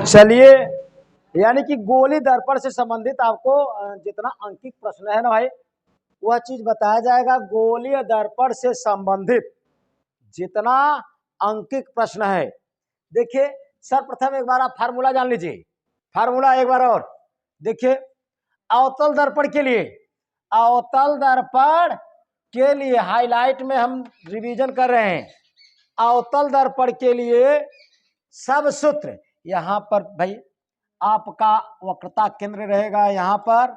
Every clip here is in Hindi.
चलिए, यानी कि गोली दर्पण से संबंधित आपको जितना अंकित प्रश्न है ना भाई, वह चीज बताया जाएगा। गोलीय दर्पण से संबंधित जितना अंकित प्रश्न है, देखिए सर्वप्रथम एक बार आप फार्मूला जान लीजिए। फार्मूला एक बार और देखिए। अवतल दर्पण के लिए, अवतल दर्पण के लिए हाईलाइट में हम रिवीजन कर रहे हैं। अवतल दर्पण के लिए सब सूत्र यहां पर भाई, आपका वक्रता केंद्र रहेगा यहां पर,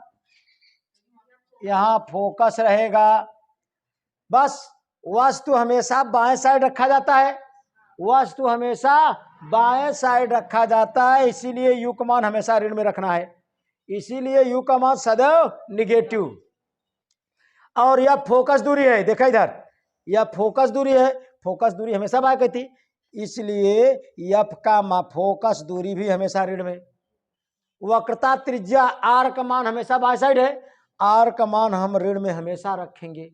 यहां फोकस रहेगा। बस वस्तु हमेशा बाएं साइड रखा जाता है, वस्तु हमेशा बाएं साइड रखा जाता है, इसीलिए यू का मान हमेशा ऋण में रखना है, इसीलिए यू का मान सदैव निगेटिव। और यह फोकस दूरी है, देखा इधर, यह फोकस दूरी है, फोकस दूरी हमेशा बाएं कहती, इसलिए एफ का फोकस दूरी भी हमेशा ऋण में। वक्रता त्रिज्या आर का मान हमेशा बाएं साइड है, आर का मान हम ऋण में हमेशा रखेंगे।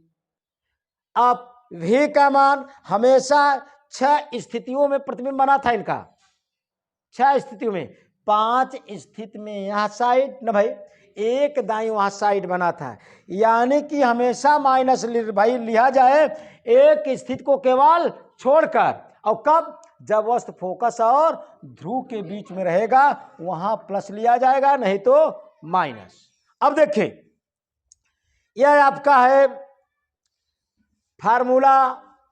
अब v का मान हमेशा 6 स्थितियों में प्रतिबिंब बना था इनका, 6 स्थितियों में, 5 स्थिति में यहां साइड न भाई, एक दाई वहां साइड बना था, यानी कि हमेशा माइनस भाई लिया जाए एक स्थिति को केवल छोड़कर। और कब? जब वस्तु फोकस और ध्रुव के बीच में रहेगा वहां प्लस लिया जाएगा, नहीं तो माइनस। अब देखिए, यह आपका है फार्मूला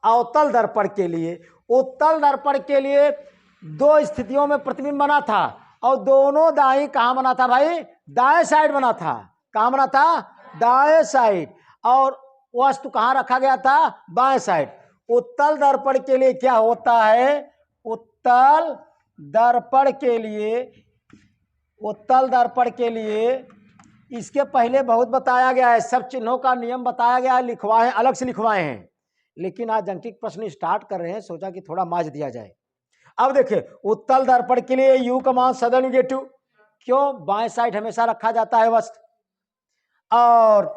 अवतल दर्पण के लिए। उत्तल दर्पण के लिए 2 स्थितियों में प्रतिबिंब बना था, और दोनों दाई कहां बना था भाई? दाएं साइड बना था। कहां बना था? दाएं साइड। और वस्तु कहां रखा गया था? बाएं साइड। उत्तल दर्पण के लिए क्या होता है? उत्तल दर्पण के लिए, उत्तल दर्पण के लिए इसके पहले बहुत बताया गया है, सब चिन्हों का नियम बताया गया है, लिखवाए अलग से लिखवाए हैं, लेकिन आज अंकित प्रश्न स्टार्ट कर रहे हैं, सोचा कि थोड़ा माज दिया जाए। अब देखिए, उत्तल दर्पण के लिए यू का मान सदैव निगेटिव, क्यों? बाएं साइड हमेशा रखा जाता है वस्तु, और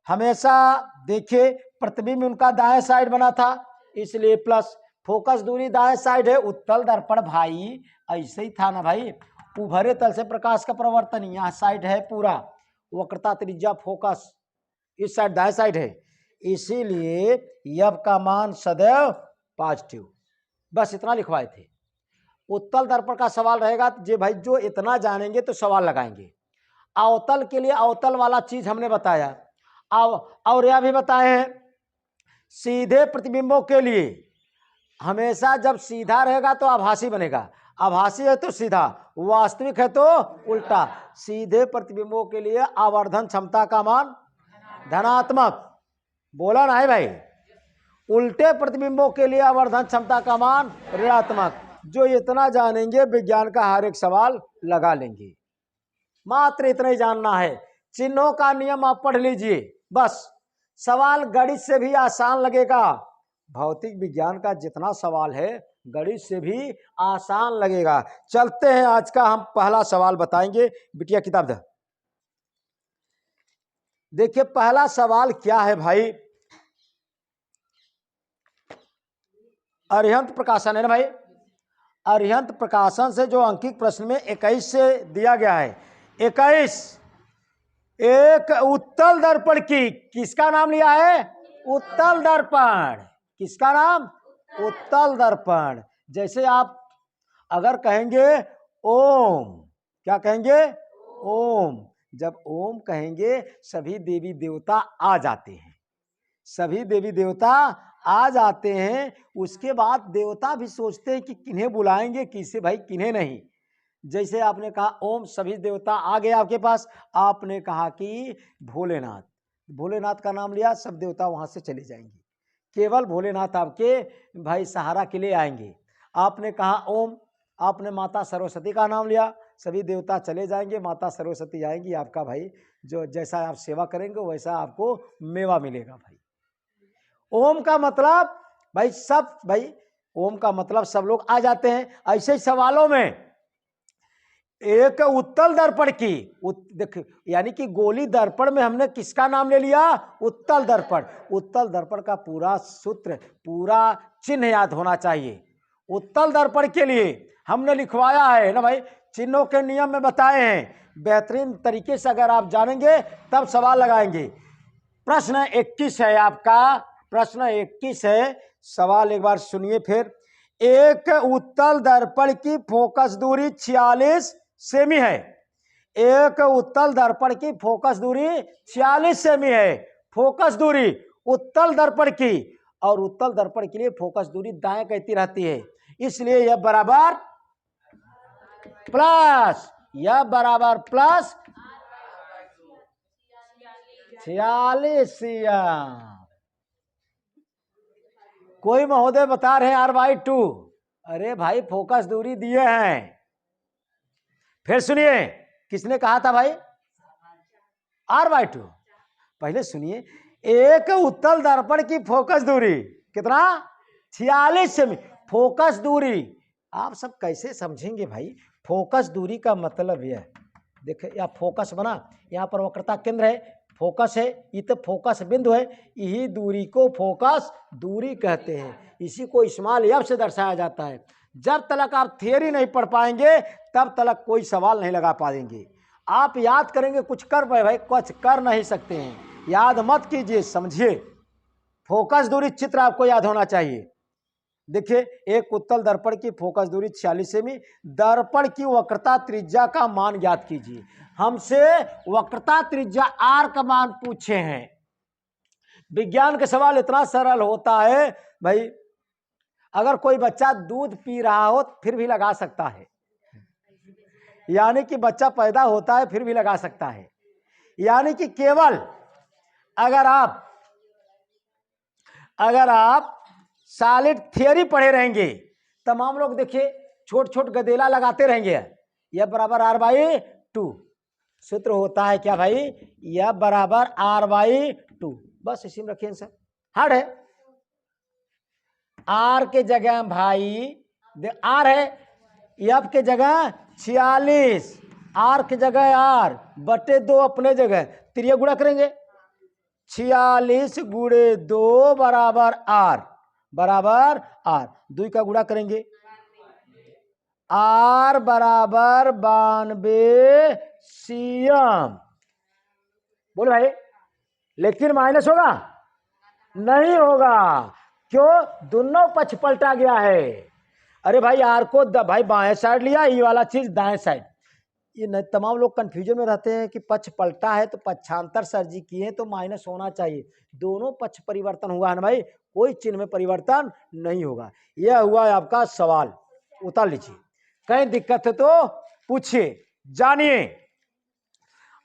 हमेशा देखिए प्रतिबिंब उनका दाएं साइड बना था, इसलिए प्लस। फोकस दूरी दाएं साइड है। उत्तल दर्पण भाई ऐसे ही था ना भाई, उभरे तल से प्रकाश का प्रवर्तन यहाँ साइड है पूरा, वक्रता त्रिज्या फोकस इस साइड दाएं साइड है, इसीलिए एफ का मान सदैव पॉजिटिव। बस इतना लिखवाए थे। उत्तल दर्पण का सवाल रहेगा जे भाई, जो इतना जानेंगे तो सवाल लगाएंगे। अवतल के लिए अवतल वाला चीज हमने बताया, और यह भी बताए हैं सीधे प्रतिबिंबों के लिए हमेशा जब सीधा रहेगा तो आभासी बनेगा, आभासी है तो सीधा, वास्तविक है तो उल्टा। सीधे प्रतिबिंबों के लिए आवर्धन क्षमता का मान धनात्मक, बोला ना है भाई। उल्टे प्रतिबिंबों के लिए आवर्धन क्षमता का मान ऋणात्मक। जो इतना जानेंगे विज्ञान का हर एक सवाल लगा लेंगे, मात्र इतना ही जानना है। चिन्हों का नियम आप पढ़ लीजिए, बस सवाल गणित से भी आसान लगेगा। भौतिक विज्ञान का जितना सवाल है गणित से भी आसान लगेगा। चलते हैं, आज का हम पहला सवाल बताएंगे। बिटिया किताब दे। देखिए पहला सवाल क्या है भाई, अरिहंत प्रकाशन है ना भाई, अरिहंत प्रकाशन से जो अंकित प्रश्न में 21 से दिया गया है, 21 एक उत्तल दर्पण की, किसका नाम लिया है? उत्तल दर्पण। किसका नाम? उत्तल दर्पण। जैसे आप अगर कहेंगे ओम, क्या कहेंगे? ओम। जब ओम कहेंगे सभी देवी देवता आ जाते हैं, सभी देवी देवता आ जाते हैं। उसके बाद देवता भी सोचते हैं कि किन्हें बुलाएंगे, किसे भाई किन्हें नहीं। जैसे आपने कहा ओम, सभी देवता आ गए आपके पास, आपने कहा कि भोलेनाथ, भोलेनाथ का नाम लिया, सब देवता वहां से चले जाएंगे, केवल भोलेनाथ आपके भाई सहारा के लिए आएंगे। आपने कहा ओम, आपने माता सरस्वती का नाम लिया, सभी देवता चले जाएंगे, माता सरस्वती आएंगी, आपका भाई जो जैसा आप सेवा करेंगे वैसा आपको मेवा मिलेगा भाई। ओम का मतलब भाई सब, भाई ओम का मतलब सब लोग आ जाते हैं। ऐसे ही सवालों में एक उत्तल दर्पण की, देख यानी कि गोली दर्पण में हमने किसका नाम ले लिया? उत्तल दर्पण। उत्तल दर्पण का पूरा सूत्र, पूरा चिन्ह याद होना चाहिए। उत्तल दर्पण के लिए हमने लिखवाया है ना भाई, चिन्हों के नियम में बताए हैं। बेहतरीन तरीके से अगर आप जानेंगे तब सवाल लगाएंगे। प्रश्न 21 है आपका, प्रश्न 21 है। सवाल एक बार सुनिए फिर। एक उत्तल दर्पण की फोकस दूरी 46 सेमी है। एक उत्तल दर्पण की फोकस दूरी 46 सेमी है। फोकस दूरी उत्तल दर्पण की, और उत्तल दर्पण के लिए फोकस दूरी दाएं कहती रहती है, इसलिए यह बराबर प्लस, यह बराबर प्लस 46। कोई महोदय बता रहे R/2। अरे भाई फोकस दूरी दिए हैं। फिर सुनिए, किसने कहा था भाई? R/2। पहले सुनिए, एक उत्तल दर्पण की फोकस दूरी कितना? 46 सेमी। फोकस दूरी आप सब कैसे समझेंगे भाई? फोकस दूरी का मतलब यह देखिए, यह फोकस बना, यहाँ पर वक्रता केंद्र है, फोकस है, ये तो फोकस बिंदु है, यही दूरी को फोकस दूरी कहते हैं। इसी को स्मॉल एफ से दर्शाया जाता है। जब तक आप थियरी नहीं पढ़ पाएंगे तब तक कोई सवाल नहीं लगा पाएंगे। आप याद करेंगे कुछ कर पाए भाई, कुछ कर नहीं सकते हैं। याद मत कीजिए, समझिए। फोकस दूरी चित्र आपको याद होना चाहिए। देखिए, एक उत्तल दर्पण की फोकस दूरी 46 सेमी। दर्पण की वक्रता त्रिज्या का मान ज्ञात कीजिए। हमसे वक्रता त्रिज्या आर का मान पूछे हैं। विज्ञान का सवाल इतना सरल होता है भाई, अगर कोई बच्चा दूध पी रहा हो फिर भी लगा सकता है, यानी कि बच्चा पैदा होता है फिर भी लगा सकता है। यानी कि केवल अगर आप सॉलिड थियरी पढ़े रहेंगे, तमाम लोग देखिए छोट छोट गदेला लगाते रहेंगे, यह बराबर R/2। सूत्र होता है क्या भाई? यह बराबर R/2। बस इसी में रखिए आंसर। हार्ड है। R के जगह भाई R है, F के जगह 46, R के जगह R बटे 2 अपने जगह, त्रिया गुणा करेंगे। 46 गुणे 2 बराबर R, बराबर R। 2 का गुणा करेंगे, R बराबर 92 cm। बोलो भाई, लेकिन माइनस होगा? नहीं होगा। क्यों? दोनों पक्ष पलटा गया है। अरे भाई, आर को भाई बाएं साइड लिया, ये वाला चीज दाएं साइड। ये तमाम लोग कंफ्यूजन में रहते हैं कि पक्ष पलटा है तो पक्षांतर सर्जी किए तो माइनस होना चाहिए। दोनों पक्ष परिवर्तन हुआ है ना भाई, कोई चिन्ह में परिवर्तन नहीं होगा। यह हुआ है आपका सवाल, उतार लीजिए। कहीं दिक्कत है तो पूछिए, जानिए।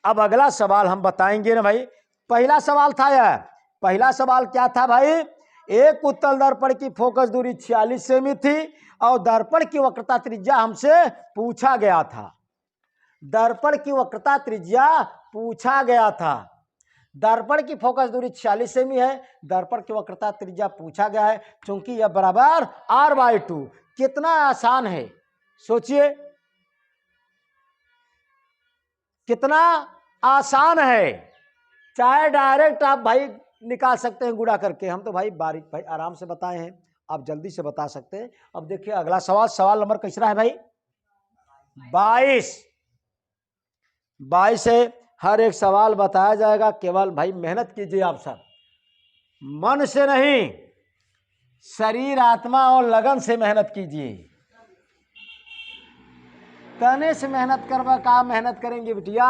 अब अगला सवाल हम बताएंगे ना भाई। पहला सवाल था यह, पहला सवाल क्या था भाई? एक उत्तल दर्पण की फोकस दूरी 46 सेमी थी और दर्पण की वक्रता त्रिज्या हमसे पूछा गया था। दर्पण की वक्रता त्रिज्या पूछा गया था। दर्पण की फोकस दूरी 46 सेमी है, दर्पण की वक्रता त्रिज्या पूछा गया है, क्योंकि यह बराबर R/2। कितना आसान है, सोचिए कितना आसान है। चाहे डायरेक्ट आप भाई निकाल सकते हैं गुणा करके, हम तो भाई बारीक भाई आराम से बताए हैं, आप जल्दी से बता सकते हैं। अब देखिए अगला सवाल, सवाल नंबर कितना है भाई? 22। 22 से हर एक सवाल बताया जाएगा। केवल भाई मेहनत कीजिए, आप सब मन से नहीं, शरीर आत्मा और लगन से मेहनत कीजिए। तने से मेहनत करवा का मेहनत करेंगे बिटिया,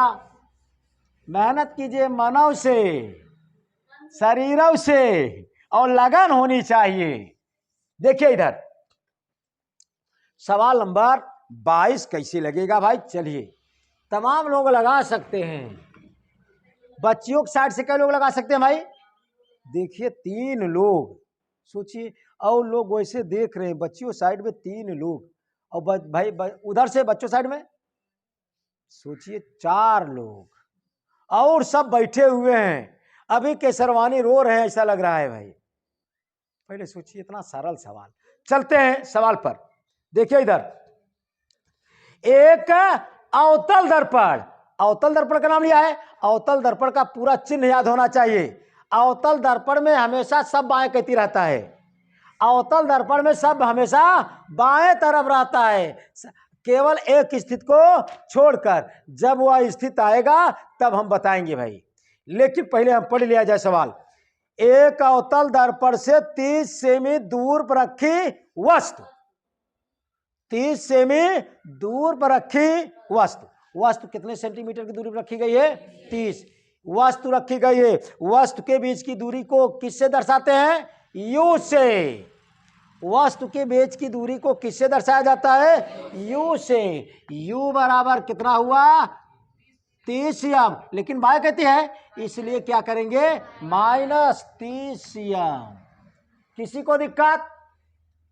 मेहनत कीजिए मनव से, शरीरों से, और लगन होनी चाहिए। देखिए इधर सवाल नंबर 22 कैसे लगेगा भाई? चलिए, तमाम लोग लगा सकते हैं। बच्चियों की साइड से कई लोग लगा सकते हैं भाई? देखिए 3 लोग, सोचिए, और लोग वैसे देख रहे हैं, बच्चियों साइड में 3 लोग, और भाई उधर से बच्चों साइड में सोचिए 4 लोग, और सब बैठे हुए हैं। अभी केसरवानी रो रहे हैं ऐसा लग रहा है भाई। पहले सोचिए, इतना सरल सवाल। चलते हैं सवाल पर। देखिए इधर एक अवतल दर्पण, अवतल दर्पण का नाम लिया है। अवतल दर्पण का पूरा चिन्ह याद होना चाहिए। अवतल दर्पण में हमेशा सब बाएं कहती रहता है। अवतल दर्पण में सब हमेशा बाएं तरफ रहता है। केवल एक स्थिति को छोड़कर। जब वह स्थिति आएगा तब हम बताएंगे भाई, लेकिन पहले हम पढ़ लिया जाए सवाल। एक अवतल दर्पण से 30 सेमी दूर पर रखी वस्तु, 30 सेमी दूर पर रखी वस्तु, वस्तु कितने सेंटीमीटर की दूरी पर रखी गई है? 30 वस्तु रखी गई है। वस्तु के बीच की दूरी को किससे दर्शाते हैं? यू से। वस्तु के बीच की दूरी को किससे दर्शाया जाता है? यू से। यू बराबर कितना हुआ? 30 एम, लेकिन बाय कहती है इसलिए क्या करेंगे? -30 एम। किसी को दिक्कत,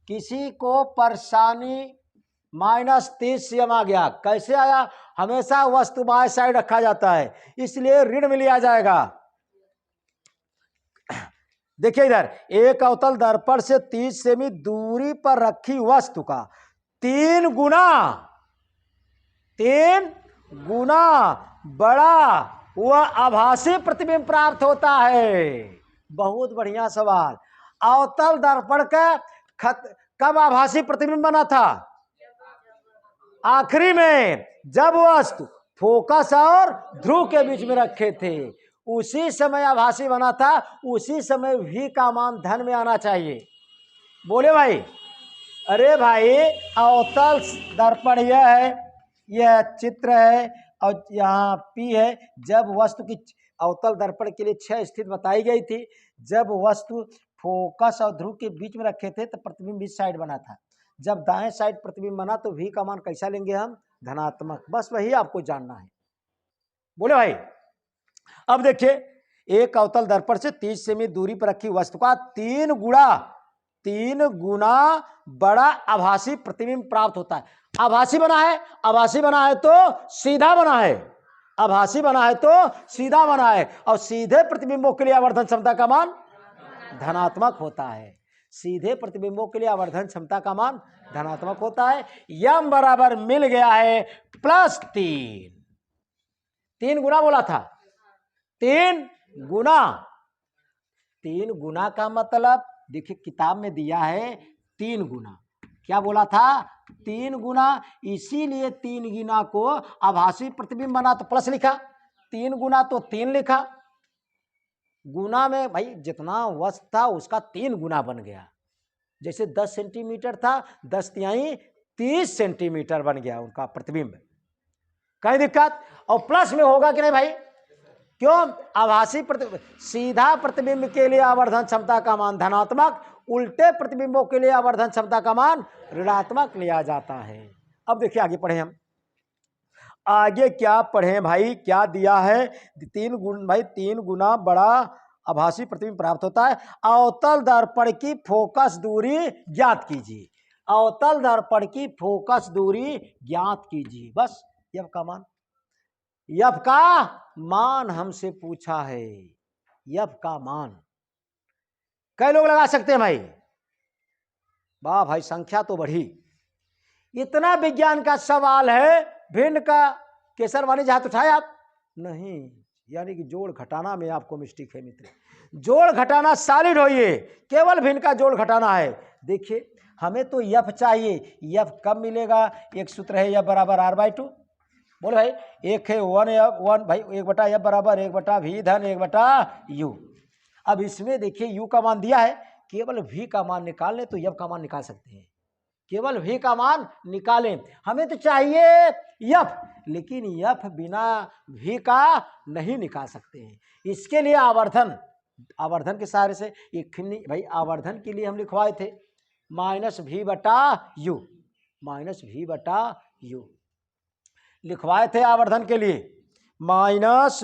किसी को परेशानी? -30 एम आ गया। कैसे आया? हमेशा वस्तु बाएं साइड रखा जाता है, इसलिए ऋण में लिया जाएगा। देखिए इधर, एक अवतल दर्पण से 30 सेमी दूरी पर रखी वस्तु का 3 गुना बड़ा वह आभासी प्रतिबिंब प्राप्त होता है। बहुत बढ़िया सवाल। अवतल दर्पण का कब आभासी प्रतिबिंब बना था? आखिरी में, जब वस्तु फोकस और ध्रुव के बीच में रखे थे, उसी समय आभासी बना था। उसी समय v का मान धन में आना चाहिए। बोले भाई? अरे भाई, अवतल दर्पण यह है, यह चित्र है और यहाँ P है। जब वस्तु की अवतल दर्पण के लिए 6 स्थिति बताई गई थी। जब वस्तु फोकस और ध्रुव के बीच में रखे थे तो प्रतिबिंब इस साइड बना था। जब दाएं साइड प्रतिबिंब बना तो v का मान कैसा लेंगे हम? धनात्मक। बस वही आपको जानना है। बोले भाई? अब देखिए, एक अवतल दर्पण से 30 सेमी दूरी पर रखी वस्तु का 3 गुना बड़ा आभासी प्रतिबिंब प्राप्त होता है। आभासी बना है, आभासी बना है तो सीधा बना है, आभासी बना है तो सीधा बना है। और सीधे प्रतिबिंबों के लिए आवर्धन क्षमता का मान धनात्मक होता है। सीधे प्रतिबिंबों के लिए आवर्धन क्षमता का मान धनात्मक होता है। यम बराबर मिल गया है +3। 3 गुना बोला था, 3 गुना का मतलब देखिए किताब में दिया है 3 गुना। क्या बोला था? 3 गुना। इसीलिए 3 गुना को आभासी प्रतिबिंब बना तो प्लस लिखा, 3 गुना तो 3 लिखा। गुना में भाई जितना वस्तु था उसका 3 गुना बन गया। जैसे 10 सेंटीमीटर था, 10 तिहाई 30 सेंटीमीटर बन गया उनका प्रतिबिंब। कहीं दिक्कत? और प्लस में होगा कि नहीं भाई? क्यों? आभासी सीधा प्रतिबिंब के लिए आवर्धन क्षमता का मान धनात्मक, उल्टे प्रतिबिंबों के लिए आवर्धन क्षमता का मान ऋणात्मक लिया जाता है। अब देखिए आगे पढ़े हम। आगे क्या पढ़े भाई? क्या दिया है? 3 गुना बड़ा आभासी प्रतिबिंब प्राप्त होता है। अवतल दर्पण की फोकस दूरी ज्ञात कीजिए। अवतल दर्पण की फोकस दूरी ज्ञात कीजिए। बस यफ का मान, यफ का मान हमसे पूछा है। यफ का मान कई लोग लगा सकते हैं भाई? वाह भाई, संख्या तो बढ़ी। इतना विज्ञान का सवाल है, भिन्न का केसर वाणिज्य हाथ उठाए आप? नहीं, यानी कि जोड़ घटाना में आपको मिस्टेक है मित्र। जोड़ घटाना सॉलिड होइए, केवल भिन्न का जोड़ घटाना है। देखिए, हमें तो यफ चाहिए। यफ कब मिलेगा? एक सूत्र है यफ बराबर r/2। बोले भाई? एक है 1 भाई, 1/f बराबर 1/v धन 1/u। अब इसमें देखिए u का मान दिया है, केवल v का मान निकाल लें तो यफ का मान निकाल सकते हैं। केवल v का मान निकालें। हमें तो चाहिए यफ, लेकिन यफ बिना v का नहीं निकाल सकते हैं। इसके लिए आवर्धन के सहारे से एक भाई आवर्धन के लिए हम लिखवाए थे -v/u, -v/u लिखवाए थे आवर्धन के लिए। माइनस,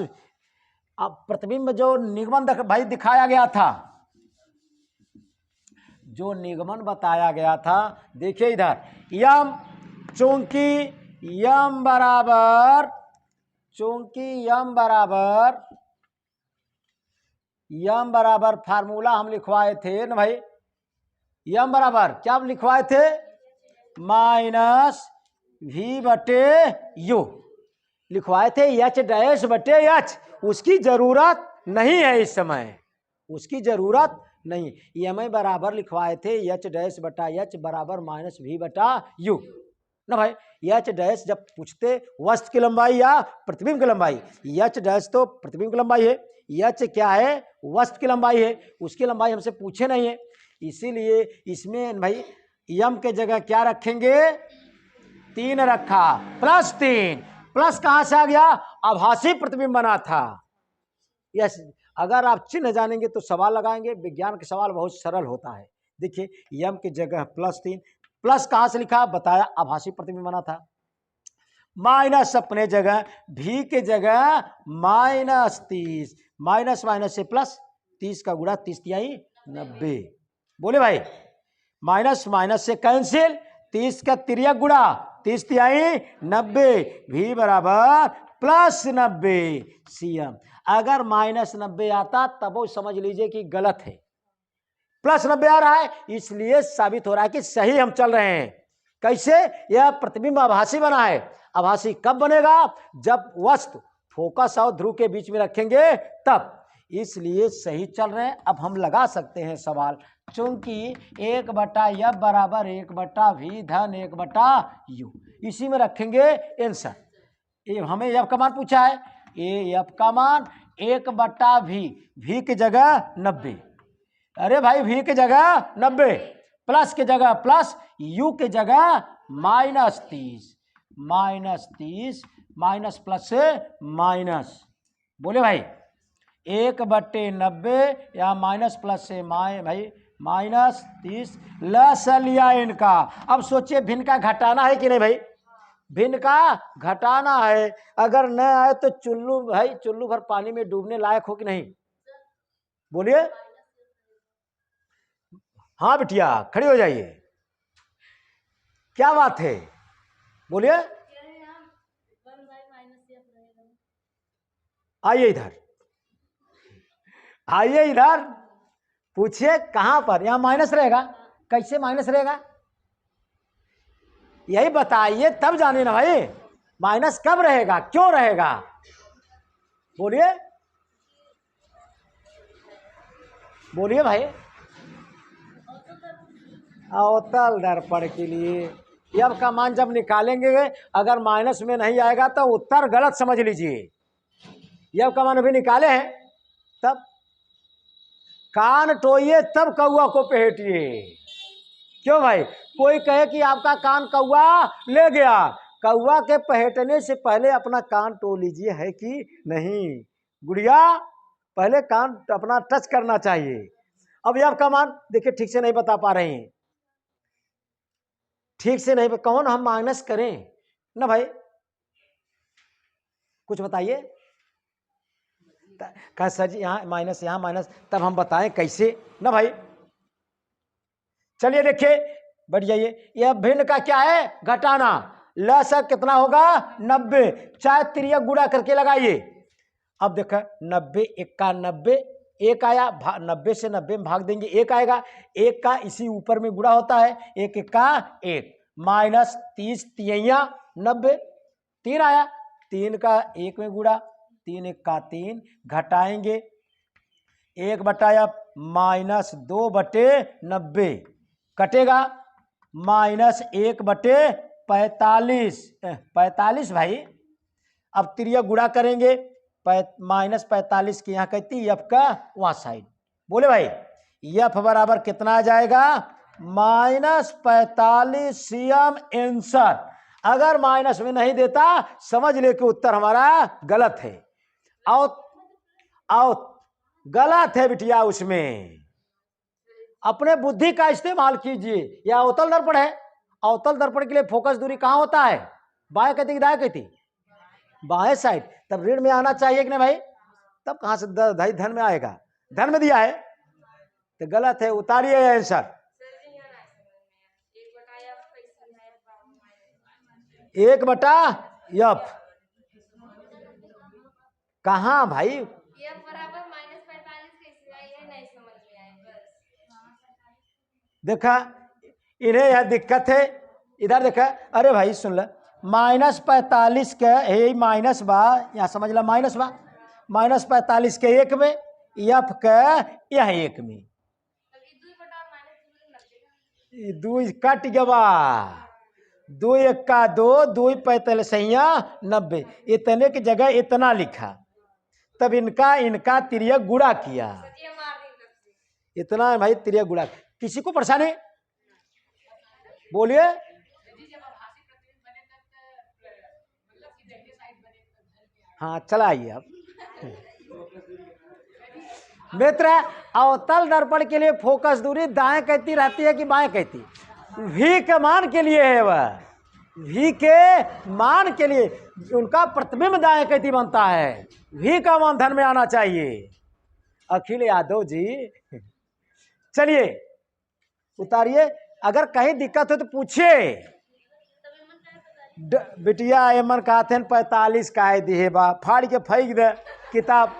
अब प्रतिबिंब जो निगमन भाई दिखाया गया था, जो निगमन बताया गया था, देखिए इधर यम, चूंकि यम बराबर फार्मूला हम लिखवाए थे ना भाई। यम बराबर क्या लिखवाए थे? -v/u लिखवाए थे। h'/h उसकी जरूरत नहीं है इस समय, उसकी जरूरत नहीं। यम बराबर लिखवाए थे h'/h बराबर -v/u। ना भाई। एच डैश जब पूछते वस्तु की लंबाई या प्रतिबिंब की लंबाई, एच डैश तो प्रतिबिंब की लंबाई है, एच क्या है, वस्तु की लंबाई है, उसकी लंबाई हमसे पूछे नहीं है। इसीलिए इसमें भाई यम के जगह क्या रखेंगे, 3 रखा, +3, प्लस कहां से आ गया, आभासी प्रतिबिंब बना था। यस, अगर आप चिन्ह जानेंगे तो सवाल लगाएंगे, विज्ञान के सवाल बहुत सरल होता है। देखिए यम की जगह +3, प्लस कहां से लिखा, बताया आभासी प्रतिबिंब बना था। माइनस अपने जगह, भी के जगह -30, माइनस माइनस से प्लस, 30 का गुणा 30 तिहाई 90। बोले भाई, माइनस माइनस से कैंसिल, 30 का तिर्यक गुणा 30 तिहाई 90, भी बराबर +90 सीएम। अगर -90 आता तब वो समझ लीजिए कि गलत है, +90 आ रहा है, इसलिए साबित हो रहा है कि सही हम चल रहे हैं। कैसे, यह प्रतिबिंब आभासी बना है। आभासी कब बनेगा, जब वस्तु फोकस और ध्रुव के बीच में रखेंगे तब, इसलिए सही चल रहे हैं। अब हम लगा सकते हैं सवाल, चूंकि 1/F बराबर 1/V धन 1/U, इसी में रखेंगे आंसर। ये हमें F का मान पूछा है, ये F का मान 1/V, V की जगह 90, अरे भाई V की जगह 90, प्लस की जगह प्लस, U की जगह -30, -30 माइनस प्लस से माइनस। बोले भाई 1/90 या माइनस प्लस से भाई -30 लस लिया इनका। अब सोचिए भिन्न का घटाना है कि नहीं भाई, भिन्न का घटाना है। अगर न आए तो चुल्लू भाई, चुल्लू भर पानी में डूबने लायक हो कि नहीं, बोलिए। हाँ बिटिया खड़ी हो जाइए, क्या बात है, बोलिए। आइए इधर, आइए इधर, पूछिए कहां पर, यहां माइनस रहेगा, कैसे माइनस रहेगा, यही बताइए तब जाने ना भाई, माइनस कब रहेगा, क्यों रहेगा, बोलिए, बोलिए भाई। अवतल दर्पण के लिए F का मान जब निकालेंगे, अगर माइनस में नहीं आएगा तो उत्तर गलत समझ लीजिए। F का मान अभी निकाले हैं, तब कान टोइए तब कौआ को पहेटिए। क्यों भाई, कोई कहे कि आपका कान कौआ ले गया, कौआ के पहेटने से पहले अपना कान टो लीजिए, है कि नहीं गुड़िया, पहले कान अपना टच करना चाहिए। अब F का मान देखिए ठीक से नहीं बता पा रहे हैं, ठीक से नहीं, कौन हम माइनस करें ना भाई, कुछ बताइए। कहा सर जी यहाँ माइनस, तब हम बताएं कैसे ना भाई। चलिए देखिए बढ़ जाइए, यह भिन्न का क्या है, घटाना, लसा कितना होगा 90, चाहे तिर्यक गुणा करके लगाइए। अब देखा 90 1 90, एक आया, 90 से 90 में भाग देंगे, एक आएगा, एक का इसी ऊपर में गुणा होता है, 1 1 का 1, -30 तिहैया 90, 3 आया, 3 का 1 में गुणा, 3 1 का 3, घटाएंगे 1/F -2/90 कटेगा, -1/45, 45 भाई। अब तिर्यक गुणा करेंगे, -45 की यहाँ कहती F का वहां साइड, बोले भाई F बराबर कितना आ जाएगा, -45 सीएम आंसर। अगर माइनस में नहीं देता समझ ले कि उत्तर हमारा गलत है, आओ गलत है बिटिया, उसमें अपने बुद्धि का इस्तेमाल कीजिए। यह अवतल दर्पण है, अवतल दर्पण के लिए फोकस दूरी कहां होता है, बाएं कहती कि दाएं कहती, बाएं साइड, तब ऋण में आना चाहिए कि नहीं भाई, तब कहां से धन में आएगा, धन में दिया है तो गलत है, उतारिए आंसर। 1/F कहां भाई, देखा इन्हें यह दिक्कत है, इधर देखा, अरे भाई सुन ल, -45 के हे माइनस बा, यहाँ समझ ला माइनस बा, -45 के 1 में, F के यह 1 में, 2 कट गवा, 2 एक्का 2, 2 पैंतालीस 90, इतने की जगह इतना लिखा, तब इनका तिर्यक गुणा किया, इतना है भाई तिर्यक गुणा। किसी को परेशानी बोलिए। हाँ चलाइए अब। मित्र, अवतल दर्पण के लिए फोकस दूरी दाएं कहती रहती है कि बाएं कहती? V के मान के लिए है वह, V के मान के लिए उनका प्रतिबिंब दाएं कहती बनता है। V का मान धन में आना चाहिए। अखिल यादव जी चलिए उतारिए, अगर कहीं दिक्कत हो तो पूछिए। बिटिया एमन कहते 45 का दिहे बा, फाड़ के फेंक दे किताब,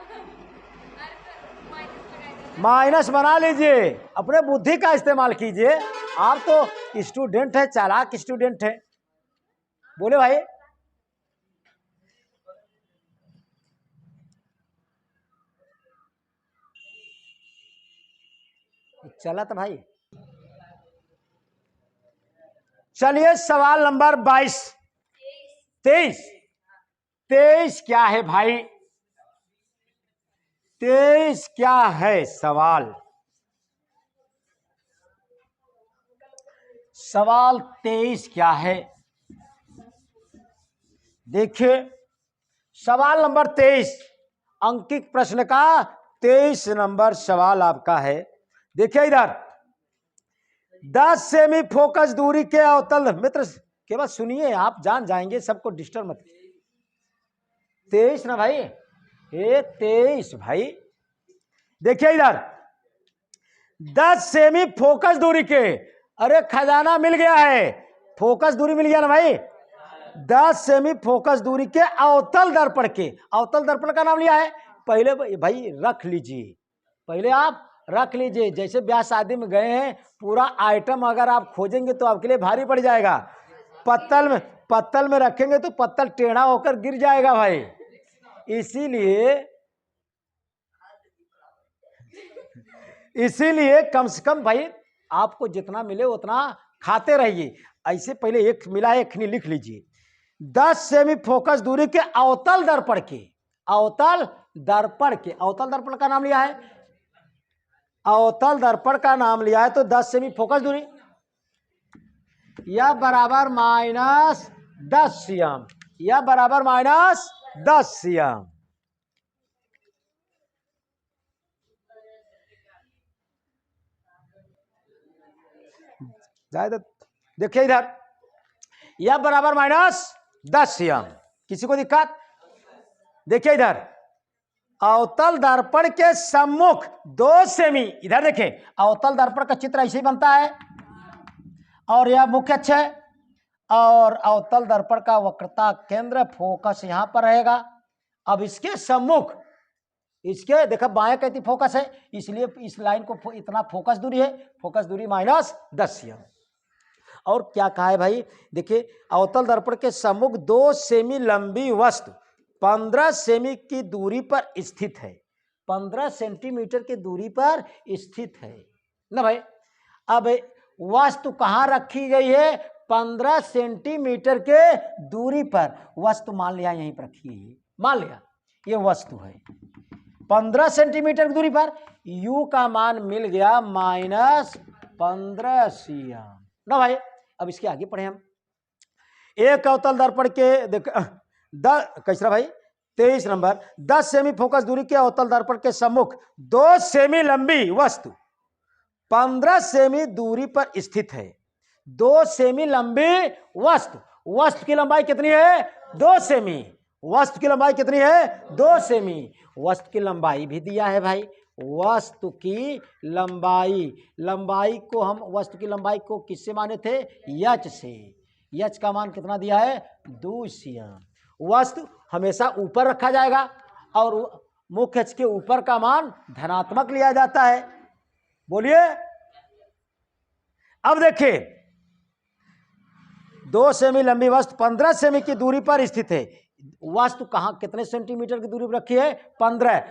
माइनस बना लीजिए, अपने बुद्धि का इस्तेमाल कीजिए। आप तो स्टूडेंट है, चालाक स्टूडेंट है। बोले भाई। चला तो भाई। चलिए सवाल नंबर 22, 23 क्या है भाई? 23 क्या है सवाल? सवाल 23 क्या है? देखिए सवाल नंबर 23, अंकित प्रश्न का 23 नंबर सवाल आपका है। देखिए इधर 10 सेमी फोकस दूरी के अवतल, मित्र केवल सुनिए, आप जान जाएंगे, सबको डिस्टर्ब मत। 23 ना भाई, ये 23 भाई। देखिए इधर 10 सेमी फोकस दूरी के, अरे खजाना मिल गया है, फोकस दूरी मिल गया ना भाई। 10 सेमी फोकस दूरी के अवतल दर्पण के, अवतल दर्पण का नाम लिया है। पहले भाई रख लीजिए, पहले आप रख लीजिए। जैसे ब्याह शादी में गए हैं, पूरा आइटम अगर आप खोजेंगे तो आपके लिए भारी पड़ जाएगा। पत्तल में रखेंगे तो पत्तल टेढ़ा होकर गिर जाएगा भाई। इसीलिए कम से कम भाई आपको जितना मिले उतना खाते रहिए। ऐसे पहले एक मिला है, एक नहीं लिख लीजिए। 10 सेमी फोकस दूरी के अवतल दर्पण के, अवतल दर्पण के, अवतल दर्पण का नाम लिया है, अवतल दर्पण का नाम लिया है, तो 10 सेमी फोकस दूरी या बराबर -10 cm, या बराबर -10 cm। देखिए इधर या बराबर -10 cm, किसी को दिक्कत? देखिए इधर अवतल दर्पण के सम्मुख 2 सेमी, इधर देखें अवतल दर्पण का चित्र ऐसे ही बनता है, और यह मुख्य अक्ष है, और अवतल दर्पण का वक्रता केंद्र फोकस यहां पर रहेगा। अब इसके सम्मुख, इसके देखा बाएं कहती फोकस है, इसलिए इस लाइन को इतना फोकस दूरी है, फोकस दूरी -10 cm। और क्या कहा है भाई? देखिए अवतल दर्पण के सम्मुख 2 सेमी लंबी वस्तु 15 सेमी की दूरी पर स्थित है, 15 सेंटीमीटर की दूरी पर स्थित है ना भाई। अब वस्तु कहाँ रखी गई है? 15 सेंटीमीटर के दूरी पर वस्तु मान लिया यहीं पर रखी है, मान लिया ये वस्तु है 15 सेंटीमीटर की दूरी पर। U का मान मिल गया -15 cm ना भाई। अब इसके आगे पढ़े हम। एक अवतल दर्पण के देख कैसा भाई 23 नंबर, 10 सेमी फोकस दूरी के अवतल दर्पण के सम्मुख 2 सेमी लंबी वस्तु 15 सेमी दूरी पर स्थित है। 2 सेमी लंबी वस्तु, वस्तु की लंबाई कितनी है? 2 सेमी। वस्तु की लंबाई कितनी है? 2 सेमी। वस्तु की लंबाई भी दिया है भाई, वस्तु की लंबाई, लंबाई को हम वस्तु की लंबाई को किससे माने थे? यच से। यच का मान कितना दिया है? 2 cm। वस्तु हमेशा ऊपर रखा जाएगा और मुख्य अक्ष के ऊपर का मान धनात्मक लिया जाता है। बोलिए। अब देखिए 2 सेमी लंबी वस्तु 15 सेमी की दूरी पर स्थित है। वस्तु कहां कितने सेंटीमीटर की दूरी पर रखी है? 15।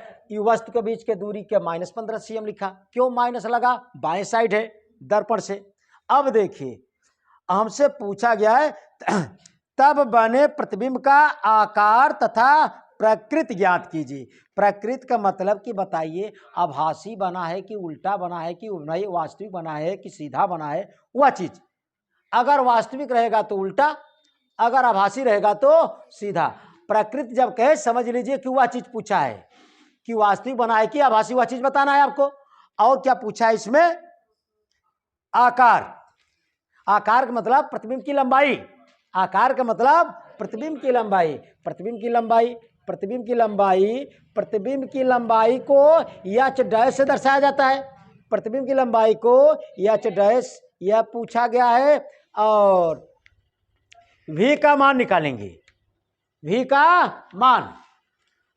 वस्तु के बीच के दूरी के -15 cm लिखा। क्यों माइनस लगा? बाएं साइड है दर्पण से। अब देखिए हमसे पूछा गया है तब बने प्रतिबिंब का आकार तथा प्रकृति ज्ञात कीजिए। प्रकृति का मतलब कि बताइए आभासी बना है कि उल्टा बना है कि नहीं वास्तविक बना है कि सीधा बना है, वह चीज। अगर वास्तविक रहेगा तो उल्टा, अगर आभासी रहेगा तो सीधा। प्रकृति जब कहे समझ लीजिए कि वह चीज पूछा है कि वास्तविक बना है कि आभासी, वह चीज बताना है आपको। और क्या पूछा है इसमें? आकार। आकार का मतलब प्रतिबिंब की लंबाई। आकार का मतलब प्रतिबिंब की लंबाई। प्रतिबिंब की लंबाई, प्रतिबिंब की लंबाई, प्रतिबिंब की लंबाई को एच डैश से दर्शाया जाता है। प्रतिबिंब की लंबाई को एच डैश यह पूछा गया है। और v का मान निकालेंगे। v का मान,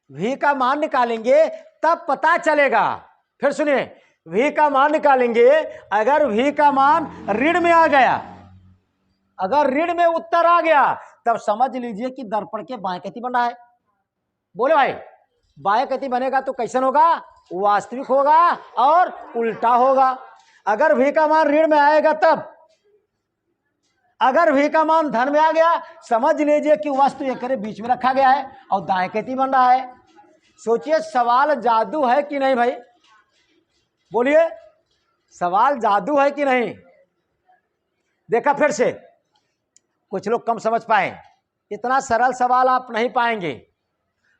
v का मान निकालेंगे तब पता चलेगा। फिर सुनिए, v का मान निकालेंगे। अगर v का मान ऋण में आ गया, अगर ऋण में उत्तर आ गया, तब समझ लीजिए कि दर्पण के बाएं कति बना है। बोले भाई, बाएं कति बनेगा तो कैसन होगा? वास्तविक होगा और उल्टा होगा। अगर v का मान ऋण में आएगा तब, अगर v का मान धन में आ गया, समझ लीजिए कि वस्तु एक बीच में रखा गया है और दाएं कति बन रहा है। सोचिए सवाल जादू है कि नहीं भाई? बोलिए, सवाल जादू है कि नहीं? देखा फिर से, कुछ लोग कम समझ पाए। इतना सरल सवाल आप नहीं पाएंगे।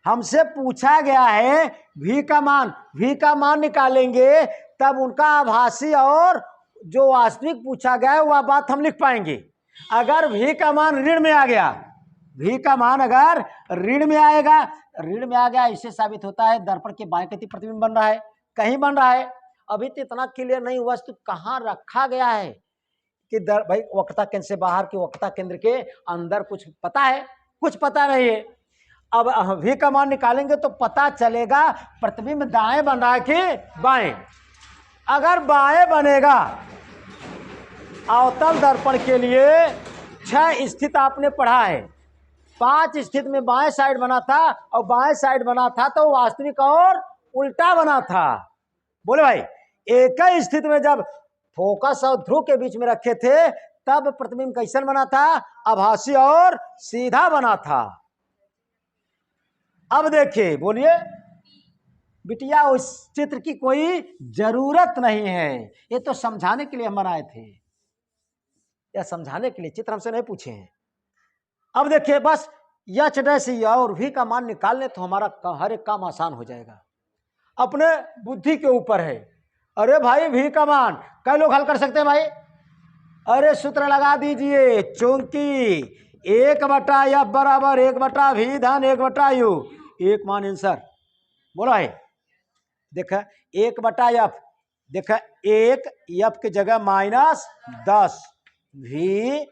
हमसे पूछा गया है v का मान, v का मान निकालेंगे तब उनका आभासी और जो वास्तविक पूछा गया है वह बात हम लिख पाएंगे। अगर v का मान ऋण में आ गया, v का मान अगर ऋण में आएगा, ऋण में आ गया, इससे साबित होता है दर्पण के बाएं कति प्रतिबिंब बन रहा है। कहीं बन रहा है, अभी तो इतना क्लियर नहीं हुआ वस्तु कहाँ रखा गया है कि भाई वक्रता केंद्र से बाहर की वक्रता केंद्र के अंदर कुछ पता है, कुछ पता नहीं है। अब v का मान निकालेंगे तो पता चलेगा प्रतिबिंब दाएं बन रहा है कि बाएं। अगर बाएं बनेगा, अवतल दर्पण के लिए 6 स्थिति आपने पढ़ा है। 5 स्थिति में बाएं साइड बना था और बाएं साइड बना था तो वास्तविक और उल्टा बना था। बोले भाई, एक ही स्थिति में जब फोकस और ध्रुव के बीच में रखे थे तब प्रतिबिंब कैसन बना था? आभासी और सीधा बना था। अब देखिए, बोलिए बिटिया, उस चित्र की कोई जरूरत नहीं है, ये तो समझाने के लिए हम बनाए थे, या समझाने के लिए, चित्र हमसे नहीं पूछे हैं। अब देखिए, बस एच डैश और v का मान निकाल ले तो हमारा हर एक काम आसान हो जाएगा। अपने बुद्धि के ऊपर है। अरे भाई, v का मान कई लोग हल कर सकते हैं भाई? अरे सूत्र लगा दीजिए, चूंकि 1/f बराबर 1/v धन 1/u, एक मान आंसर। बोला है, देखा 1/f, देखा 1 f की जगह -10 v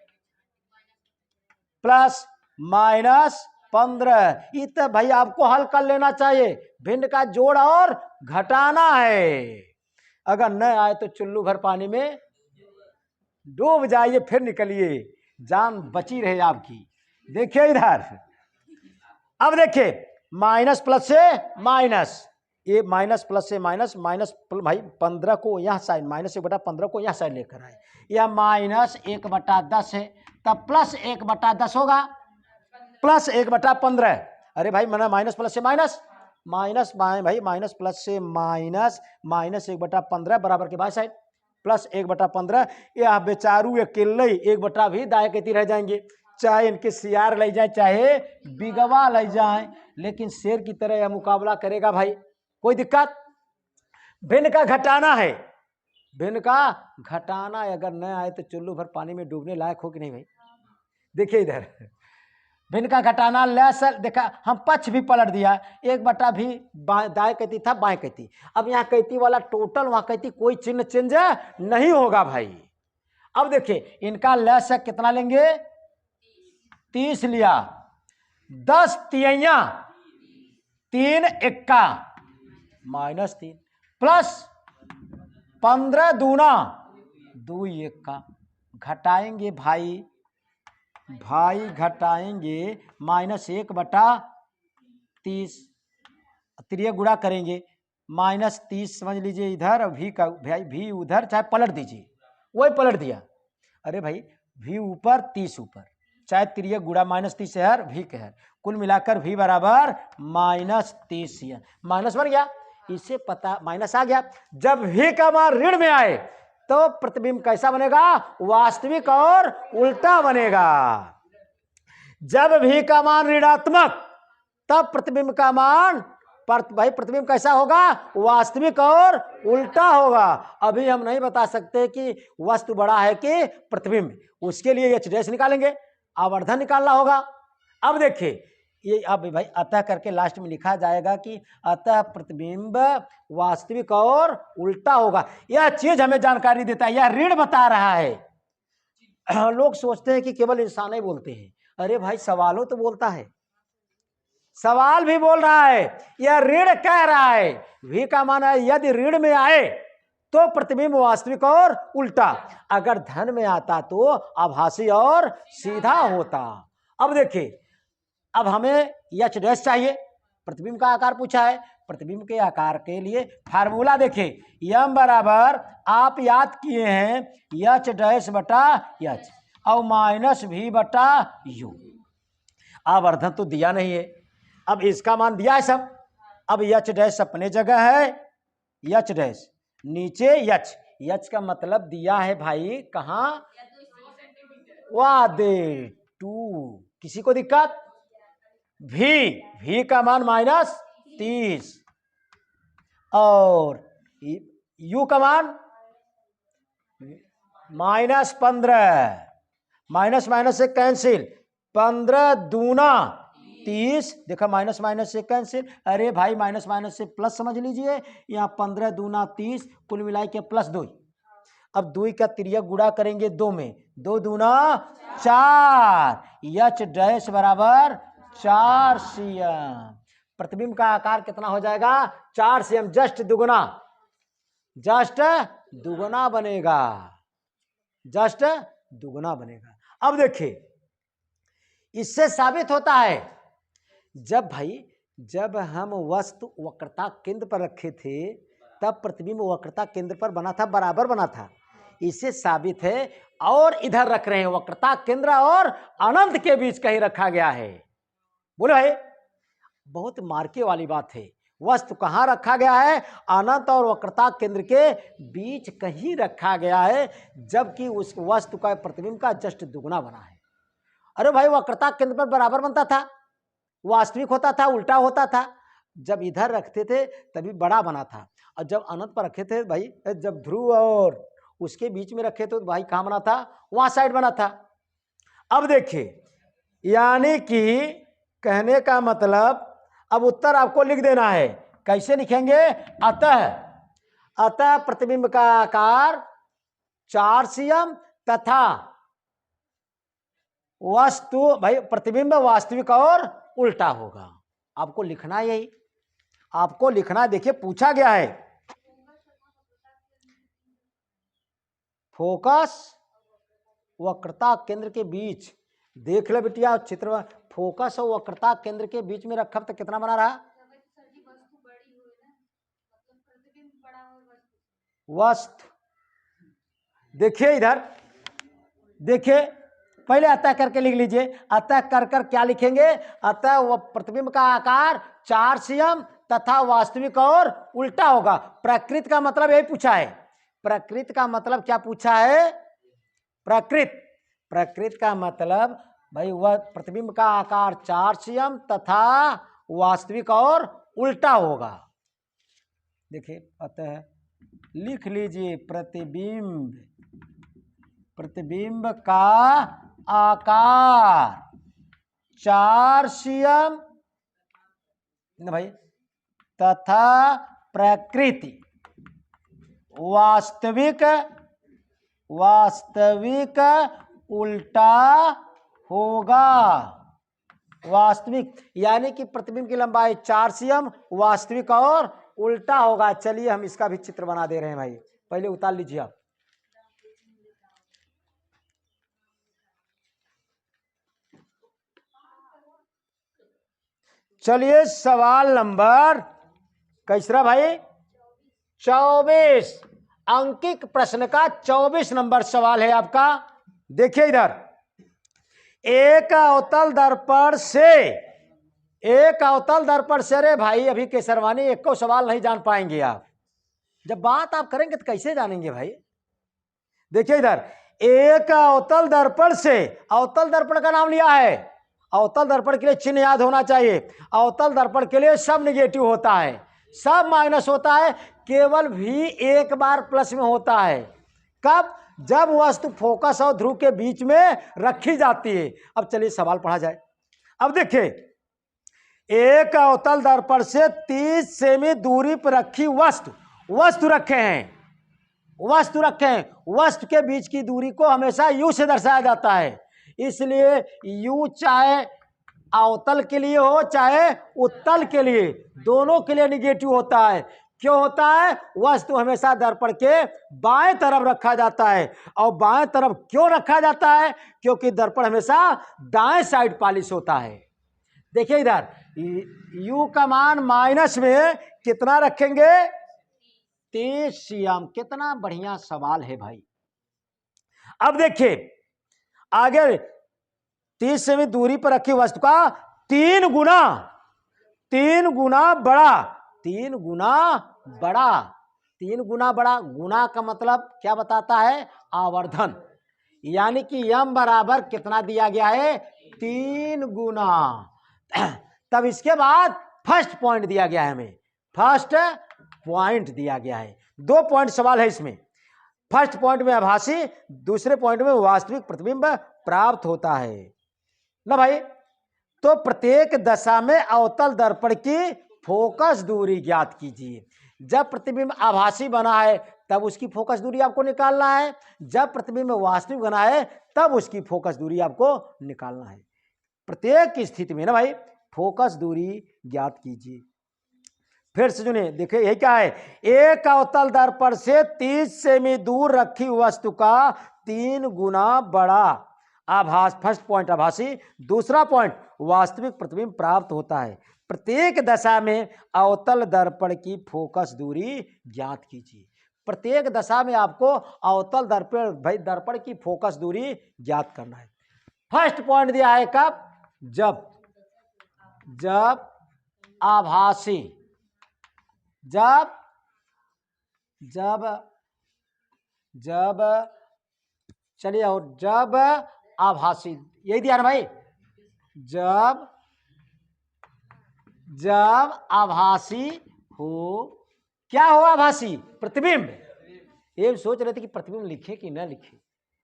प्लस -15। इतना भाई आपको हल कर लेना चाहिए। भिन्न का जोड़ और घटाना है। अगर न आए तो चुल्लू भर पानी में डूब जाइए, फिर निकलिए, जान बची रहे आपकी। देखिए इधर, अब देखिए माइनस प्लस से माइनस, ये माइनस प्लस से माइनस, माइनस भाई 15 को यहाँ साइड, -1/15 को यहाँ साइड लेकर आए। यह -1/10 है, तब प्लस 1/10 होगा, प्लस 1/15। अरे भाई मना माइनस प्लस से माइनस, माइनस भाई माइनस प्लस से माइनस, -1/15 बराबर के बाद साइड प्लस 1/15। यह बेचारू अकेले 1/भी दाएं कहती रह जाएंगे, चाहे इनके सियार ले जाए चाहे बिगवा ले जाए, लेकिन शेर की तरह यह मुकाबला करेगा भाई, कोई दिक्कत। भिन्न का घटाना है, भिन्न का घटाना है। अगर न आए तो चुल्लू भर पानी में डूबने लायक हो कि नहीं भाई? देखिए इधर, भिन्न का घटाना लेस, देखा हम पक्ष भी पलट दिया, 1/भी दाएं कहती था बाएं कहती। अब यहाँ कहती वाला टोटल, वहां कहती कोई चिन्ह चेंज नहीं होगा भाई। अब देखिए इनका लेस कितना लेंगे? 30 लिया, 10 तिया 3 एक्का -3 प्लस 15 दूना 2 एक्का। घटाएंगे भाई, भाई घटाएंगे, -1/30, त्रिय गुणा करेंगे, -30 समझ लीजिए इधर, और भी का भाई भी उधर, चाहे पलट दीजिए, वही पलट दिया। अरे भाई भी ऊपर 30 ऊपर, चाहे तिर्यक गुणा -30 है भी के है, कुल मिलाकर भी बराबर -30 है। माइनस बन गया, इससे पता माइनस आ गया। जब भी का मान ऋण में आए तो प्रतिबिंब कैसा बनेगा? वास्तविक और उल्टा बनेगा। जब भी का मान ऋणात्मक तब प्रतिबिंब का मान भाई प्रतिबिंब कैसा होगा? वास्तविक और उल्टा होगा। अभी हम नहीं बता सकते कि वस्तु बड़ा है कि प्रतिबिंब, उसके लिए एच डैश निकालेंगे, आवर्धन निकालना होगा। अब देखिए ये अब भाई अतः करके लास्ट में लिखा जाएगा कि अतः प्रतिबिंब वास्तविक और उल्टा होगा। यह चीज हमें जानकारी देता है, यह ऋण बता रहा है। लोग सोचते हैं कि केवल इंसान ही बोलते हैं, अरे भाई सवालों तो बोलता है, सवाल भी बोल रहा है, यह ऋण कह रहा है। भी का मान है यदि ऋण में आए तो प्रतिबिंब वास्तविक और उल्टा, अगर धन में आता तो आभासी और सीधा होता। अब देखिए अब हमें एच डैश चाहिए, प्रतिबिंब का आकार पूछा है। प्रतिबिंब के आकार के लिए फार्मूला देखिए, यम बराबर आप याद किए हैं एच डैश बटा एच और माइनस भी बटा यू। आवर्धन तो दिया नहीं है, अब इसका मान दिया है सब। अब एच डैश अपने जगह है, एच डैश नीचे एच, एच का मतलब दिया है भाई कहाँ? वाह दे 2। किसी को दिक्कत? भी का मान -30 और यू का मान -15, माइनस माइनस से कैंसिल, 15 दूना 30, देखा माइनस माइनस से कैंसिल। अरे भाई माइनस माइनस से प्लस समझ लीजिए, यहाँ 15 दूना 30, कुल मिला के +2। अब 2 का तिर्यक गुणा करेंगे 2 में, 2 दूना 4, एच डैश बराबर 4 cm। प्रतिबिंब का आकार कितना हो जाएगा? 4 cm, जस्ट दुगुना बनेगा, जस्ट दुगुना बनेगा। अब देखिए इससे साबित होता है जब हम वस्तु वक्रता केंद्र पर रखे थे तब प्रतिबिंब वक्रता केंद्र पर बना था, बराबर बना था। इससे साबित है, और इधर रख रहे हैं वक्रता केंद्र और अनंत के बीच कहीं रखा गया है। बोले भाई बहुत मार्के वाली बात है, वस्तु कहाँ रखा गया है? अनंत और वक्रता केंद्र के बीच कहीं रखा गया है, जबकि उस वस्तु का प्रतिबिंब का जस्ट दुगुना बना है। अरे भाई वक्रता केंद्र पर बराबर बनता था, वास्तविक होता था, उल्टा होता था। जब इधर रखते थे तभी बड़ा बना था, और जब अनंत पर रखे थे भाई, जब ध्रुव और उसके बीच में रखे तो भाई कहाँ बना था? वहां साइड बना था। अब देखिए यानी कि कहने का मतलब, अब उत्तर आपको लिख देना है। कैसे लिखेंगे? अतः प्रतिबिंब का आकार 4 cm तथा वस्तु भाई प्रतिबिंब वास्तविक और उल्टा होगा। आपको लिखना यही, आपको लिखना। देखिए पूछा गया है फोकस वक्रता केंद्र के बीच, देख ले बिटिया चित्र, फोकस और वक्रता केंद्र के बीच में रखा तो कितना बना रहा? वस्तु देखिए इधर, देखिए पहले अतः करके लिख लीजिए। अतः कर क्या लिखेंगे? अतः वह प्रतिबिंब का आकार 4 cm तथा वास्तविक और उल्टा होगा। प्रकृत का मतलब यही पूछा है। प्रकृत का मतलब क्या पूछा है? प्रकृत का मतलब भाई वह प्रतिबिंब का आकार 4 cm तथा वास्तविक और उल्टा होगा। देखिए अतः लिख लीजिए प्रतिबिंब का आकार 4 cm भाई तथा प्रकृति वास्तविक उल्टा होगा। वास्तविक यानी कि प्रतिबिंब की लंबाई 4 cm, वास्तविक और उल्टा होगा। चलिए हम इसका भी चित्र बना दे रहे हैं भाई, पहले उतार लीजिए आप। चलिए सवाल नंबर कैसरा भाई? 24 अंकित प्रश्न का 24 नंबर सवाल है आपका। देखिए इधर, एक अवतल दर्पण से, रे भाई अभी केसरवानी एक को सवाल नहीं जान पाएंगे आप, जब बात आप करेंगे तो कैसे जानेंगे भाई। देखिए इधर, एक अवतल दर्पण से, अवतल दर्पण का नाम लिया है, अवतल दर्पण के लिए चिन्ह याद होना चाहिए। अवतल दर्पण के लिए सब निगेटिव होता है, सब माइनस होता है, केवल भी एक बार प्लस में होता है। कब? जब वस्तु फोकस और ध्रुव के बीच में रखी जाती है। अब चलिए सवाल पढ़ा जाए। अब देखिए, एक अवतल दर्पण से 30 सेमी दूरी पर रखी वस्तु रखे हैं, वस्तु के बीच की दूरी को हमेशा यू से दर्शाया जाता है। इसलिए यू चाहे अवतल के लिए हो चाहे उत्तल के लिए, दोनों के लिए निगेटिव होता है। क्यों होता है? वस्तु हमेशा दर्पण के बाएं तरफ रखा जाता है। और बाएं तरफ क्यों रखा जाता है? क्योंकि दर्पण हमेशा दाएं साइड पॉलिश होता है। देखिए इधर, यू का मान माइनस में कितना रखेंगे? 30 सीएम। कितना बढ़िया सवाल है भाई। अब देखिए आगे, 30 सेमी दूरी पर रखी वस्तु का 3 गुना बड़ा। गुना का मतलब क्या बताता है? आवर्धन। यानी कि यम बराबर कितना दिया गया है? 3 गुना। तब इसके बाद फर्स्ट पॉइंट दिया गया है, हमें फर्स्ट पॉइंट दिया गया है। 2 पॉइंट सवाल है इसमें। फर्स्ट पॉइंट में आभासी, दूसरे पॉइंट में वास्तविक प्रतिबिंब प्राप्त होता है ना भाई। तो प्रत्येक दशा में अवतल दर्पण की फोकस दूरी ज्ञात कीजिए। जब प्रतिबिंब आभासी बना है तब उसकी फोकस दूरी आपको निकालना है, जब प्रतिबिंब वास्तविक बना है तब उसकी फोकस दूरी आपको निकालना है। प्रत्येक स्थिति में ना भाई फोकस दूरी ज्ञात कीजिए। फिर से सुनिए, देखिए यही क्या है? एक अवतल दर्पण से 30 सेमी दूर रखी वस्तु का 3 गुना बड़ा फर्स्ट पॉइंट आभासी, दूसरा पॉइंट वास्तविक प्रतिबिंब प्राप्त होता है। प्रत्येक दशा में अवतल दर्पण की फोकस दूरी ज्ञात कीजिए। प्रत्येक दशा में आपको अवतल दर्पण की फोकस दूरी ज्ञात करना है। फर्स्ट पॉइंट दिया है कब? जब आभासी, चलिए, और जब आभासी, यही दिया ना भाई। जब आभासी हो, क्या हो? आभासी प्रतिबिंब। ये सोच रहे थे कि प्रतिबिंब लिखे कि न लिखे,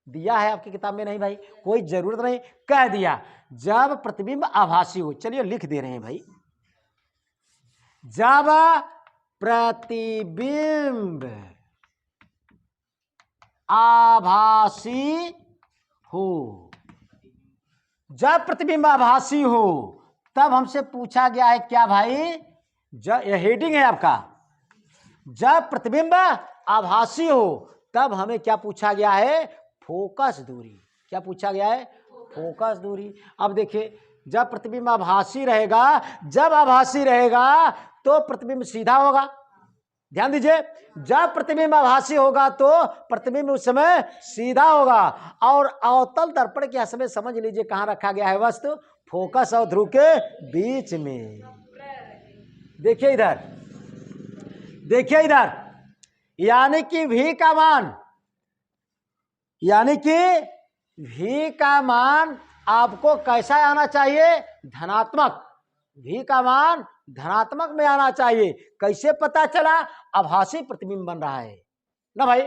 दिया है आपकी किताब में नहीं भाई, कोई जरूरत नहीं, कह दिया जब प्रतिबिंब आभासी हो। चलिए लिख दे रहे हैं भाई, जब प्रतिबिंब आभासी हो, जब प्रतिबिंब आभासी हो तब हमसे पूछा गया है क्या भाई? यह हेडिंग है आपका। जब प्रतिबिंब आभासी हो तब हमें क्या पूछा गया है? फोकस दूरी। क्या पूछा गया है? फोकस दूरी। अब देखिए, जब प्रतिबिंब आभासी रहेगा, जब आभासी रहेगा तो प्रतिबिंब सीधा होगा। ध्यान दीजिए, जब प्रतिबिंब आभासी होगा तो प्रतिबिंब उस समय सीधा होगा। और अवतल दर्पण के समय समझ लीजिए कहां रखा गया है वस्तु? फोकस और ध्रुव के बीच में। देखिए इधर, यानी कि V का मान आपको कैसा आना चाहिए? धनात्मक। V का मान धनात्मक में आना चाहिए। कैसे पता चला? आभासी प्रतिबिंब बन रहा है ना भाई।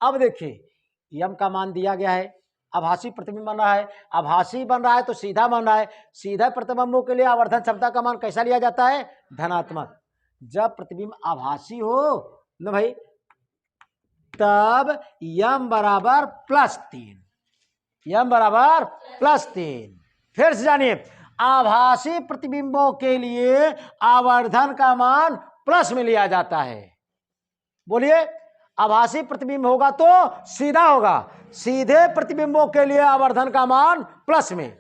अब देखिए, यम का मान दिया गया है, आभासी प्रतिबिंब बन रहा है, आभासी बन रहा है तो सीधा बन रहा है। सीधा प्रतिबिंबों के लिए आवर्धन क्षमता का मान कैसा लिया जाता है? धनात्मक। जब प्रतिबिंब आभासी हो ना भाई, तब यम बराबर +3। फिर से जानिए, आभासी प्रतिबिंबों के लिए आवर्धन का प्लस प्लस में लिया जाता है। बोलिए, आभासी प्रतिबिंब होगा तो सीधा होगा, सीधे प्रतिबिंबों के लिए आवर्धन का मान प्लस में,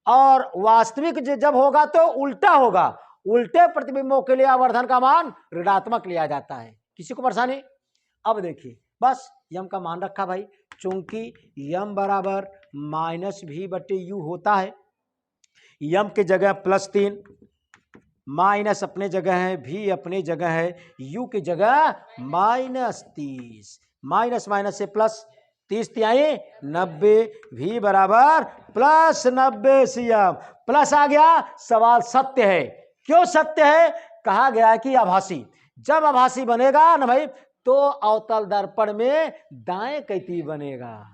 और वास्तविक जब होगा तो उल्टा होगा, उल्टे प्रतिबिंबों के लिए आवर्धन का मान ऋणात्मक लिया जाता है। किसी को परेशानी? अब देखिए, बस यम का मान रखा भाई, चूंकि यम बराबर माइनस भी बटे यू होता है, यम की जगह +3, माइनस अपने जगह है, भी अपने जगह है, यू की जगह -30, माइनस माइनस से प्लस, 30 तिहाई 90, भी बराबर +90 सीएम। प्लस आ गया, सवाल सत्य है। क्यों सत्य है? कहा गया है कि आभासी, जब आभासी बनेगा ना भाई तो अवतल दर्पण में दाएं कैती बनेगा।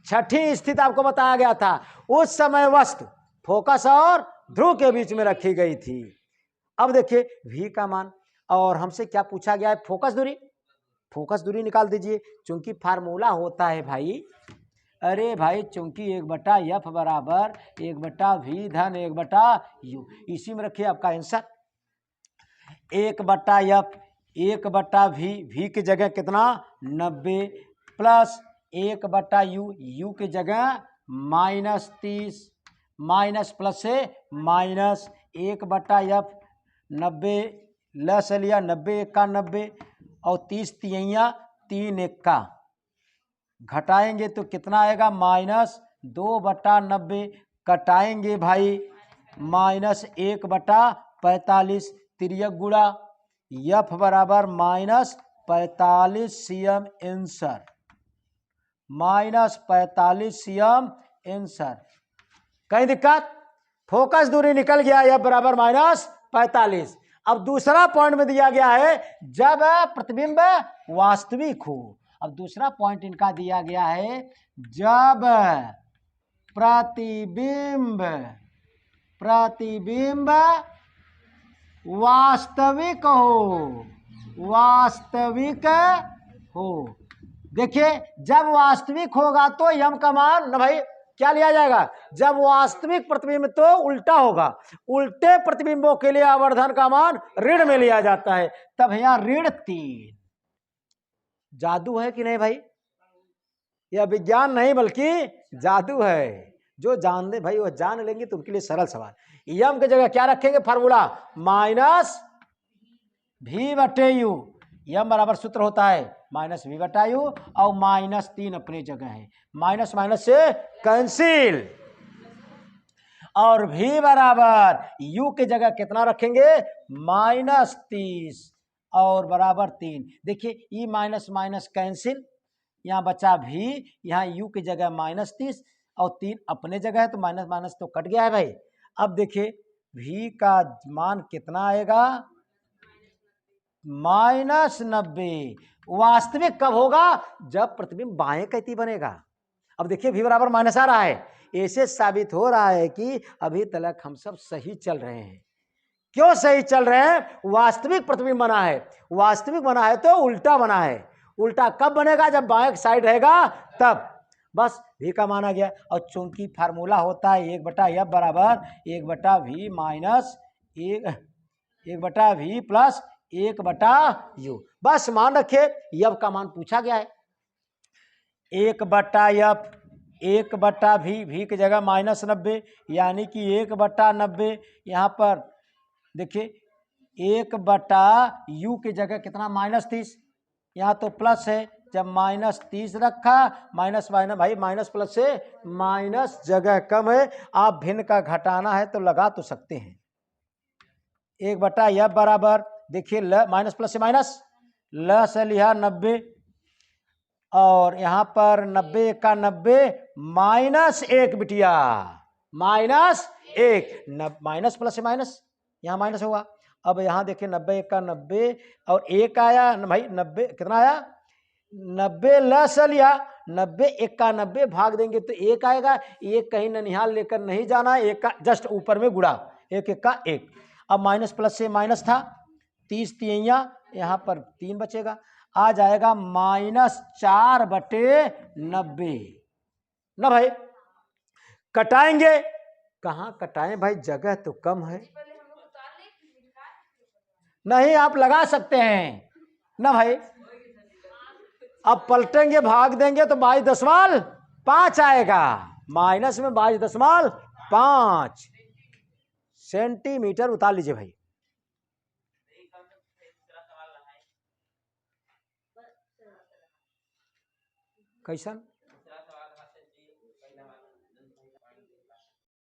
छठी स्थिति आपको बताया गया था, उस समय वस्तु फोकस और ध्रुव के बीच में रखी गई थी। अब देखिए v का मान, और हमसे क्या पूछा गया है? फोकस दूरी। फोकस दूरी निकाल दीजिए, चूंकि फार्मूला होता है भाई, अरे भाई चूंकि 1/f बराबर 1/v धन 1/u, इसी में रखिए आपका आंसर 1/f 1/v, v की जगह कितना 90 प्लस 1/u, u की जगह -30, माइनस प्लस से माइनस 1/f 90 लस लिया 90 1 का 90 और 30 तिहैया 3 1 का, घटाएंगे तो कितना आएगा -2/90, कटाएंगे भाई -1/45, तिर्यक गुणा f बराबर -45 सीएम आंसर, -45 सीएम आंसर। कहीं दिक्कत? फोकस दूरी निकल गया, f बराबर -45। अब दूसरा पॉइंट में दिया गया है जब प्रतिबिंब वास्तविक हो। अब दूसरा पॉइंट इनका दिया गया है जब प्रतिबिंब वास्तविक हो, वास्तविक हो। देखिए जब वास्तविक होगा तो यम का मान ना भाई क्या लिया जाएगा? जब वास्तविक प्रतिबिंब तो उल्टा होगा, उल्टे प्रतिबिंबों के लिए आवर्धन का मान ऋण में लिया जाता है, तब यहां ऋण 3। जादू है कि नहीं भाई? यह विज्ञान नहीं बल्कि जादू है। जो जान दे भाई वो जान लेंगे तो उनके लिए सरल सवाल। यम की जगह क्या रखेंगे? फार्मूला -v/u, यम बराबर सूत्र होता है -v/u और -3 अपनी जगह है, माइनस माइनस से कैंसिल, और v बराबर u की जगह कितना रखेंगे? -30 और बराबर 3। देखिए ई माइनस माइनस कैंसिल, यहाँ बचा v, यहाँ u की जगह -30 और 3 अपने जगह है तो माइनस माइनस तो कट गया है भाई। अब देखिए v का मान कितना आएगा? -90। वास्तविक कब होगा? जब प्रतिबिंब बाएं कैती बनेगा। अब देखिए v बराबर माइनस आ रहा है, ऐसे साबित हो रहा है कि अभी तक हम सब सही चल रहे हैं। क्यों सही चल रहे हैं? वास्तविक प्रतिबिंब बना है, वास्तविक बना है तो उल्टा बना है। उल्टा कब बनेगा? जब बाएं साइड रहेगा तब। बस v का मान आ गया, और चूंकि फार्मूला होता है 1/f बराबर 1/v minus 1/v plus 1/u। बस मान रखिए f का मान पूछा गया है 1/f 1/v, v की जगह -90, यानी कि 1/90। यहाँ पर देखिए 1/u की जगह कितना -30, यहाँ तो प्लस है, जब -30 रखा माइनस माइनस भाई माइनस प्लस से माइनस जगह कम है, आप भिन्न का घटाना है तो लगा तो सकते हैं। 1/f बराबर देखिए माइनस प्लस से माइनस, ल से लिया 90 और यहाँ पर 90 का 90 -1 बिटिया -1, माइनस प्लस से माइनस, यहाँ माइनस होगा। अब यहाँ देखिए 90 का 90 और 1 आया भाई 90 कितना आया? 90 लस लिया, 90 1 का 90 भाग देंगे तो 1 आएगा। 1 कहीं ननिहाल लेकर नहीं जाना, 1 का जस्ट ऊपर में गुणा, 1 1 का 1। अब माइनस प्लस से माइनस था, 30 तिहैया यहाँ पर 3 बचेगा, आ जाएगा -4/90 ना भाई। कटाएंगे, कहाँ कटाएं भाई, जगह तो कम है। नहीं आप लगा सकते हैं ना भाई। अब पलटेंगे भाग देंगे तो 22.5 आएगा, माइनस में 22.5 सेंटीमीटर उतार लीजिए भाई। कैसन